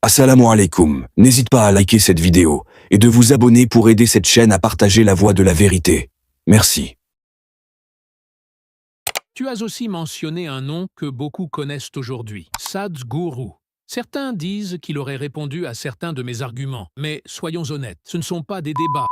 Assalamu alaikum. N'hésite pas à liker cette vidéo et de vous abonner pour aider cette chaîne à partager la voie de la vérité. Merci. Tu as aussi mentionné un nom que beaucoup connaissent aujourd'hui, Sadhguru. Certains disent qu'il aurait répondu à certains de mes arguments, mais soyons honnêtes, ce ne sont pas des débats.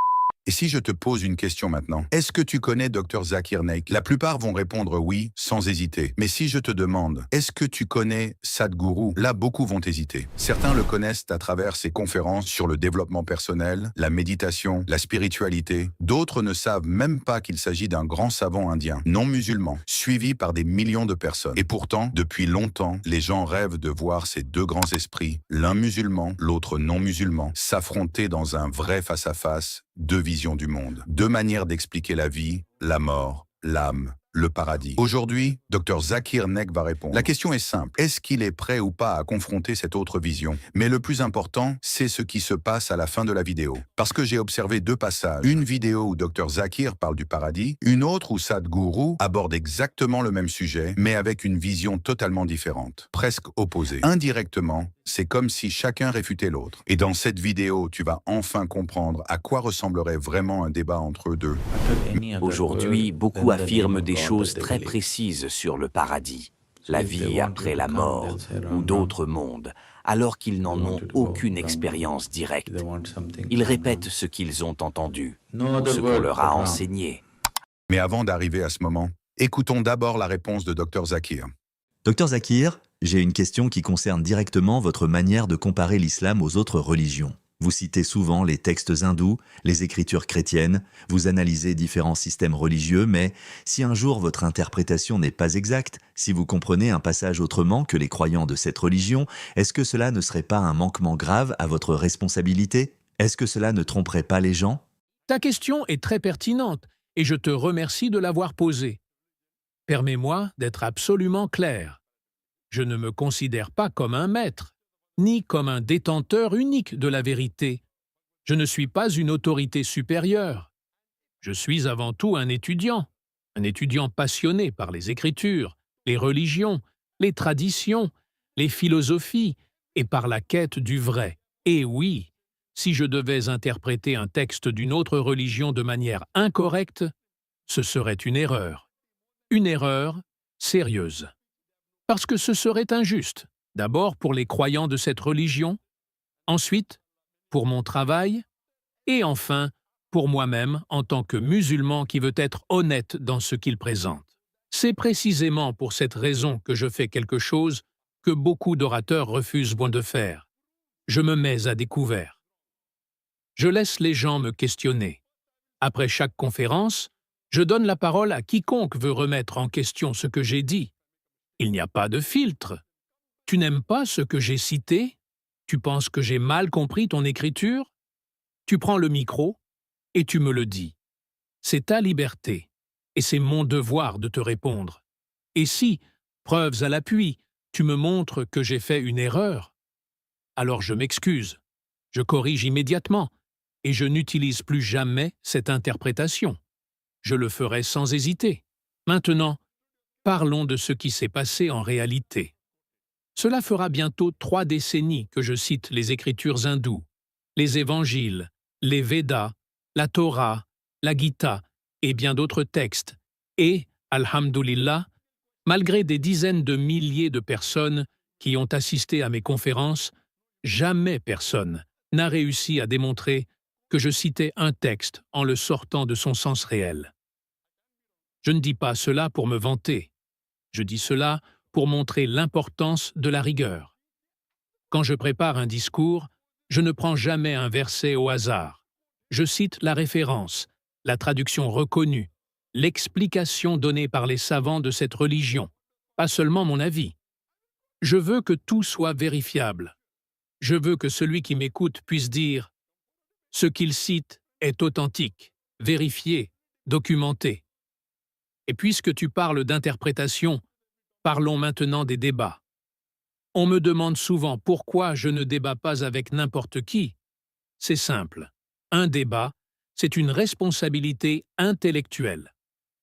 Et si je te pose une question maintenant, est-ce que tu connais Dr Zakir Naik? La plupart vont répondre oui, sans hésiter. Mais si je te demande, est-ce que tu connais Sadhguru? Là, beaucoup vont hésiter. Certains le connaissent à travers ses conférences sur le développement personnel, la méditation, la spiritualité. D'autres ne savent même pas qu'il s'agit d'un grand savant indien, non musulman, suivi par des millions de personnes. Et pourtant, depuis longtemps, les gens rêvent de voir ces deux grands esprits, l'un musulman, l'autre non musulman, s'affronter dans un vrai face-à-face, deux visions du monde, deux manières d'expliquer la vie, la mort, l'âme, le paradis. Aujourd'hui, Dr Zakir Naik va répondre. La question est simple, est-ce qu'il est prêt ou pas à confronter cette autre vision? Mais le plus important, c'est ce qui se passe à la fin de la vidéo. Parce que j'ai observé deux passages. Une vidéo où Dr Zakir parle du paradis, une autre où Sadhguru aborde exactement le même sujet, mais avec une vision totalement différente, presque opposée. Indirectement, c'est comme si chacun réfutait l'autre. Et dans cette vidéo, tu vas enfin comprendre à quoi ressemblerait vraiment un débat entre eux deux. Aujourd'hui, beaucoup affirment des choses très précises sur le paradis, la vie après la mort ou d'autres mondes, alors qu'ils n'en ont aucune expérience directe. Ils répètent ce qu'ils ont entendu, ce qu'on leur a enseigné. Mais avant d'arriver à ce moment, écoutons d'abord la réponse de Dr Zakir. Dr Zakir, j'ai une question qui concerne directement votre manière de comparer l'islam aux autres religions. Vous citez souvent les textes hindous, les écritures chrétiennes, vous analysez différents systèmes religieux, mais si un jour votre interprétation n'est pas exacte, si vous comprenez un passage autrement que les croyants de cette religion, est-ce que cela ne serait pas un manquement grave à votre responsabilité? Est-ce que cela ne tromperait pas les gens? Ta question est très pertinente et je te remercie de l'avoir posée. Permets-moi d'être absolument clair. Je ne me considère pas comme un maître, ni comme un détenteur unique de la vérité. Je ne suis pas une autorité supérieure. Je suis avant tout un étudiant passionné par les Écritures, les religions, les traditions, les philosophies et par la quête du vrai. Et oui, si je devais interpréter un texte d'une autre religion de manière incorrecte, ce serait une erreur. Une erreur sérieuse. Parce que ce serait injuste, d'abord pour les croyants de cette religion, ensuite pour mon travail, et enfin pour moi-même en tant que musulman qui veut être honnête dans ce qu'il présente. C'est précisément pour cette raison que je fais quelque chose que beaucoup d'orateurs refusent de faire. Je me mets à découvert. Je laisse les gens me questionner. Après chaque conférence, je donne la parole à quiconque veut remettre en question ce que j'ai dit. Il n'y a pas de filtre. Tu n'aimes pas ce que j'ai cité? Tu penses que j'ai mal compris ton écriture? Tu prends le micro et tu me le dis. C'est ta liberté et c'est mon devoir de te répondre. Et si, preuves à l'appui, tu me montres que j'ai fait une erreur, alors je m'excuse, je corrige immédiatement et je n'utilise plus jamais cette interprétation. Je le ferai sans hésiter. Maintenant, parlons de ce qui s'est passé en réalité. Cela fera bientôt 3 décennies que je cite les écritures hindoues, les évangiles, les Védas, la Torah, la Gita et bien d'autres textes. Et, alhamdoulilah, malgré des dizaines de milliers de personnes qui ont assisté à mes conférences, jamais personne n'a réussi à démontrer que je citais un texte en le sortant de son sens réel. Je ne dis pas cela pour me vanter. Je dis cela pour montrer l'importance de la rigueur. Quand je prépare un discours, je ne prends jamais un verset au hasard. Je cite la référence, la traduction reconnue, l'explication donnée par les savants de cette religion, pas seulement mon avis. Je veux que tout soit vérifiable. Je veux que celui qui m'écoute puisse dire « Ce qu'il cite est authentique, vérifié, documenté ». Et puisque tu parles d'interprétation, parlons maintenant des débats. On me demande souvent pourquoi je ne débat pas avec n'importe qui. C'est simple. Un débat, c'est une responsabilité intellectuelle.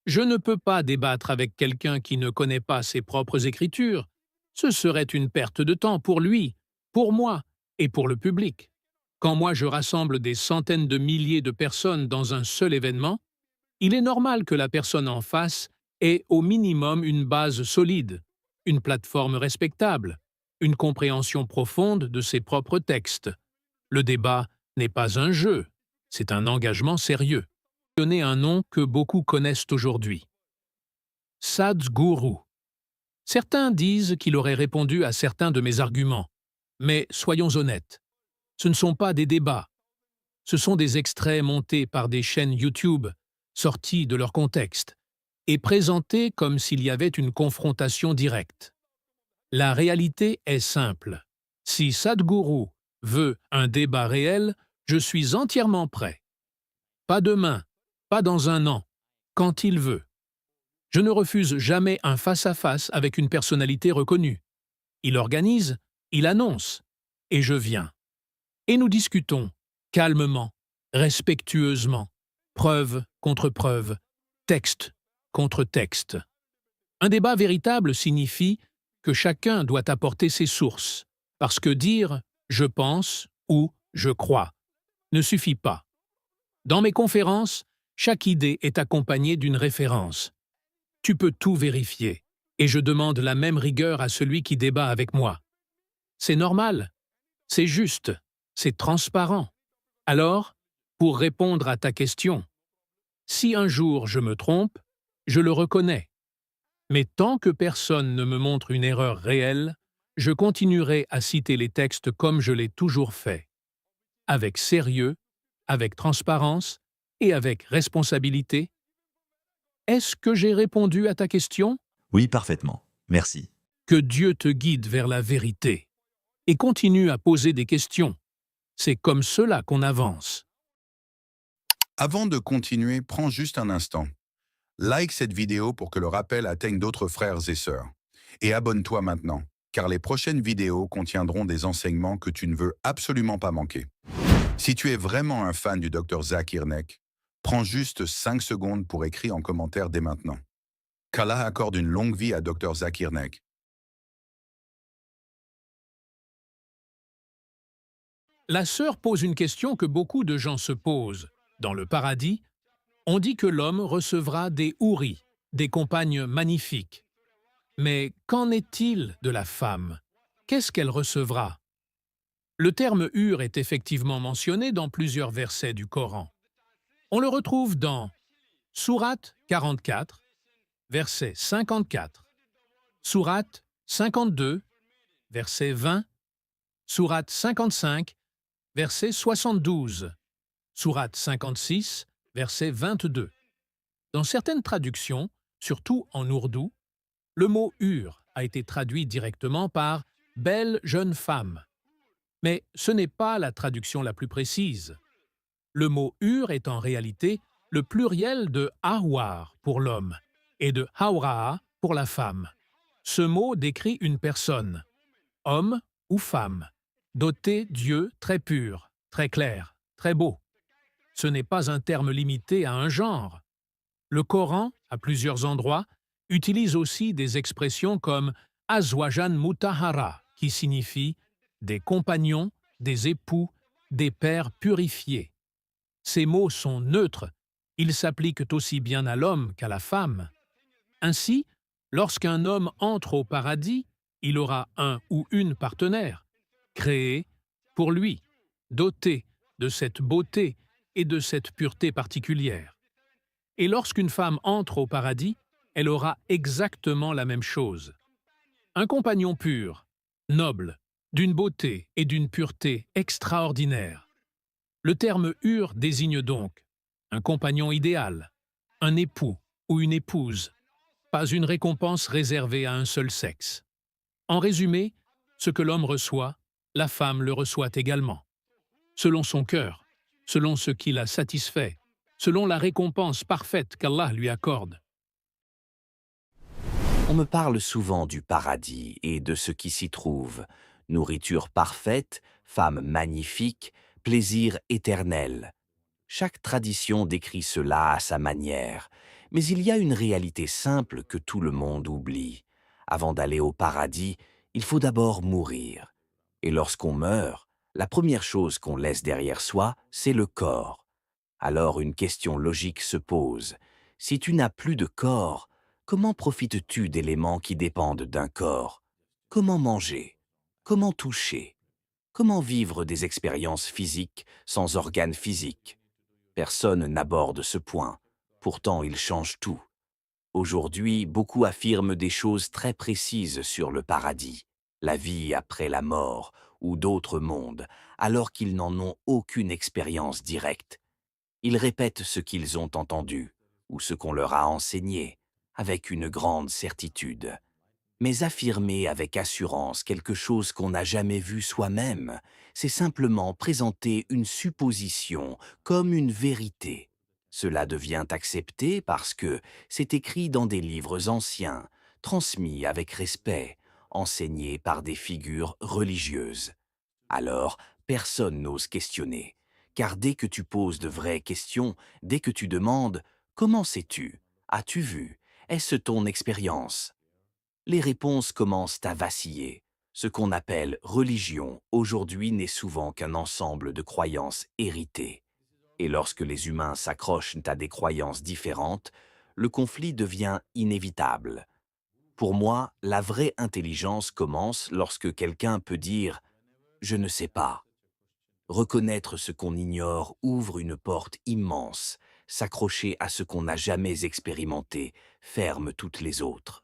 Je ne peux pas débattre avec quelqu'un qui ne connaît pas ses propres écritures. Ce serait une perte de temps pour lui, pour moi et pour le public. Quand moi je rassemble des centaines de milliers de personnes dans un seul événement, il est normal que la personne en face ait au minimum une base solide, une plateforme respectable, une compréhension profonde de ses propres textes. Le débat n'est pas un jeu, c'est un engagement sérieux. Donner un nom que beaucoup connaissent aujourd'hui. Sadhguru. Certains disent qu'il aurait répondu à certains de mes arguments, mais soyons honnêtes, ce ne sont pas des débats. Ce sont des extraits montés par des chaînes YouTube, sortis de leur contexte, et présentés comme s'il y avait une confrontation directe. La réalité est simple. Si Sadhguru veut un débat réel, je suis entièrement prêt. Pas demain, pas dans un an, quand il veut. Je ne refuse jamais un face-à-face avec une personnalité reconnue. Il organise, il annonce, et je viens. Et nous discutons, calmement, respectueusement, preuve contre preuve, texte contre texte. Un débat véritable signifie que chacun doit apporter ses sources, parce que dire « je pense » ou « je crois » ne suffit pas. Dans mes conférences, chaque idée est accompagnée d'une référence. Tu peux tout vérifier, et je demande la même rigueur à celui qui débat avec moi. C'est normal, c'est juste, c'est transparent. Alors, pour répondre à ta question, si un jour je me trompe, je le reconnais. Mais tant que personne ne me montre une erreur réelle, je continuerai à citer les textes comme je l'ai toujours fait. Avec sérieux, avec transparence et avec responsabilité. Est-ce que j'ai répondu à ta question? Oui, parfaitement. Merci. Que Dieu te guide vers la vérité. Et continue à poser des questions. C'est comme cela qu'on avance. Avant de continuer, prends juste un instant. Like cette vidéo pour que le rappel atteigne d'autres frères et sœurs. Et abonne-toi maintenant, car les prochaines vidéos contiendront des enseignements que tu ne veux absolument pas manquer. Si tu es vraiment un fan du Dr Zakir Naik, prends juste 5 secondes pour écrire en commentaire dès maintenant. Qu'Allah accorde une longue vie à Dr Zakir Naik. La sœur pose une question que beaucoup de gens se posent. Dans le paradis, on dit que l'homme recevra des houris, des compagnes magnifiques. Mais qu'en est-il de la femme? Qu'est-ce qu'elle recevra? Le terme « hur » est effectivement mentionné dans plusieurs versets du Coran. On le retrouve dans Sourate 44, verset 54, Sourate 52, verset 20, Sourate 55, verset 72, Sourate 56, verset 22. Dans certaines traductions, surtout en ourdou, le mot « hur » a été traduit directement par « belle jeune femme ». Mais ce n'est pas la traduction la plus précise. Le mot « hur » est en réalité le pluriel de « ahwar » pour l'homme et de « hawraa » pour la femme. Ce mot décrit une personne, homme ou femme, doté d'yeux très purs, très clairs, très beaux. Ce n'est pas un terme limité à un genre. Le Coran, à plusieurs endroits, utilise aussi des expressions comme « azwajan mutahara » qui signifie des compagnons, des époux, des pères purifiés. Ces mots sont neutres, ils s'appliquent aussi bien à l'homme qu'à la femme. Ainsi, lorsqu'un homme entre au paradis, il aura un ou une partenaire, créé pour lui, doté de cette beauté et de cette pureté particulière. Et lorsqu'une femme entre au paradis, elle aura exactement la même chose. Un compagnon pur, noble, d'une beauté et d'une pureté extraordinaire. Le terme « hur » désigne donc un compagnon idéal, un époux ou une épouse, pas une récompense réservée à un seul sexe. En résumé, ce que l'homme reçoit, la femme le reçoit également. Selon son cœur, selon ce qui la satisfait, selon la récompense parfaite qu'Allah lui accorde. On me parle souvent du paradis et de ce qui s'y trouve. Nourriture parfaite, femme magnifique, plaisir éternel. Chaque tradition décrit cela à sa manière, mais il y a une réalité simple que tout le monde oublie. Avant d'aller au paradis, il faut d'abord mourir. Et lorsqu'on meurt, La première chose qu'on laisse derrière soi, c'est le corps. Alors une question logique se pose. Si tu n'as plus de corps, comment profites-tu d'éléments qui dépendent d'un corps? Comment manger? Comment toucher? Comment vivre des expériences physiques sans organes physiques? Personne n'aborde ce point. Pourtant, il change tout. Aujourd'hui, beaucoup affirment des choses très précises sur le paradis, la vie après la mort ou d'autres mondes, alors qu'ils n'en ont aucune expérience directe. Ils répètent ce qu'ils ont entendu ou ce qu'on leur a enseigné, avec une grande certitude. Mais affirmer avec assurance quelque chose qu'on n'a jamais vu soi-même, c'est simplement présenter une supposition comme une vérité. Cela devient accepté parce que c'est écrit dans des livres anciens, transmis avec respect, enseignés par des figures religieuses. Alors, personne n'ose questionner, car dès que tu poses de vraies questions, dès que tu demandes « Comment sais-tu? As-tu vu? Est-ce ton expérience ?» les réponses commencent à vaciller. Ce qu'on appelle religion aujourd'hui n'est souvent qu'un ensemble de croyances héritées. Et lorsque les humains s'accrochent à des croyances différentes, le conflit devient inévitable. Pour moi, la vraie intelligence commence lorsque quelqu'un peut dire « je ne sais pas ». Reconnaître ce qu'on ignore ouvre une porte immense. S'accrocher à ce qu'on n'a jamais expérimenté ferme toutes les autres.